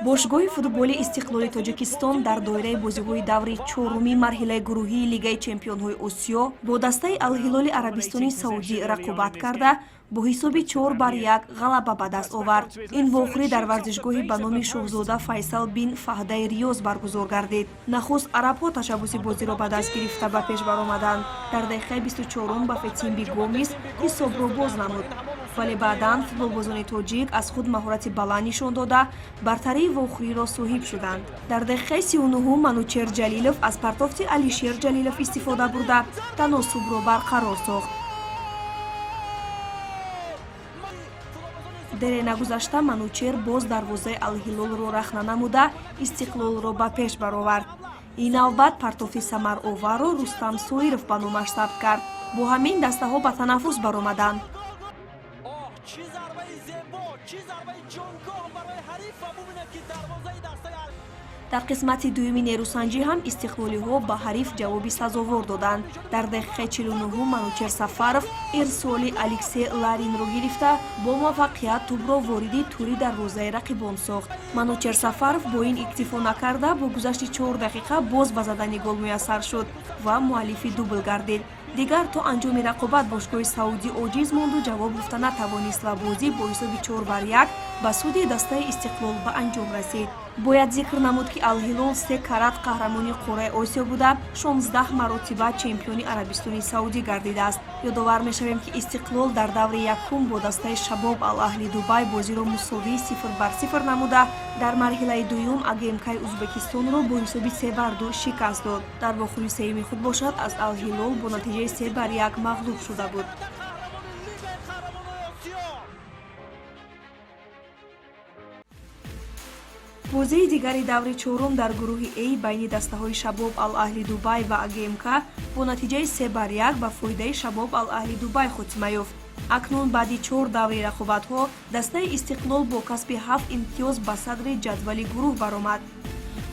бошгоҳи футболи истиқлоли тоҷикистон дар доираи бозиҳои даври чоруми марҳилаи гурӯҳии лигаи чемпионҳои осиё бо дастаи Ал-Ҳилоли Арабистони Саудӣ рақобат карда бо ҳисоби 4-1 ғалаба ба даст овард. Ин вохӯрӣ дар варзишгоҳи ба номи Шоҳзода Файсал бин Фаҳдаи Риёз баргузор гардид. Нахуст арабҳо ташаббуси бозиро ба даст гирифта ба пеш баромаданд. Дар дақиқаи 24 ба Фетсимби Гомис ҳисобро боз намуд. вале баъдан футболбозони тоҷик аз худ маҳорати баланд нишон дода бартарии вохӯриро соҳиб шуданд. Дар дақиқаи 39 Манучер Ҷалилов аз партофти Алишер Ҷалилов истифода бурда таносубро барқарор сохт. дере нагузашта Манучер боз дарвозаи Ал-Ҳилолро рахна намуда Истиқлолро ба пеш баровард. ин навбат партофи самароварро Рустам Соиров ба номаш сабт кард. бо ҳамин дастаҳо ба танаффус баромаданд. дар қисмати дуюми нерӯсанҷӣ ҳам истиқлолиҳо ба ҳариф ҷавоби сазовор доданд. дар дақиқаи 49 Манучер Сафаров ирсоли Алексей Ларинро гирифта бо муваффақият тӯбро вориди тури дарвозаи рақибон сохт. Манучер Сафаров бо ин иктифо накарда бо гузашти 4 дақиқа боз ба задани гол муяссар шуд ва муаллифи дубл гардид. дигар то анҷоми рақобат бошгоҳи Саудӣ оҷиз монду ҷавоб гуфта натавонист ва бозӣ бо ҳисоби 4-1 ба суди дастаи Истиқлол ба анҷом расид. бояд зикр намуд ки Ал-Ҳилол 3 карат қаҳрамони қораи Осиё буда 16 маротиба чемпиони Арабистони Саудӣ гардидааст. ёдовар мешавем ки Истиқлол дар даври якум бо дастаи Шабоб Ал-Аҳли Дубай бозиро мусовии 0-0 намуда дар марҳилаи дуюм АГМК-и Узбекистонро бо ҳисоби 3-2 шикаст дод. дар вохӯри сеюми худ бошад аз Ал-Ҳилол бо натиҷаи 3-1 мағлуб шуда буд. бозии дигари даври чорум дар гурӯҳи А байни дастаҳои Шабоб Ал-Аҳли Дубай ва АГМК бо натиҷаи 3-1 ба фоидаи Шабоб Ал-Аҳли Дубай хотима ёфт. акнун баъди 4 даври рақобатҳо дастаи Истиқлол бо касби 7 имтиёз ба садри ҷадвали гурӯҳ баромад.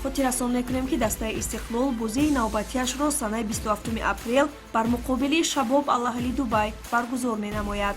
хотиррасон мекунем ки дастаи Истиқлол бозии навбатиашро санаи 27 апрел бар муқобили Шабоб Ал-Аҳли Дубай баргузор менамояд.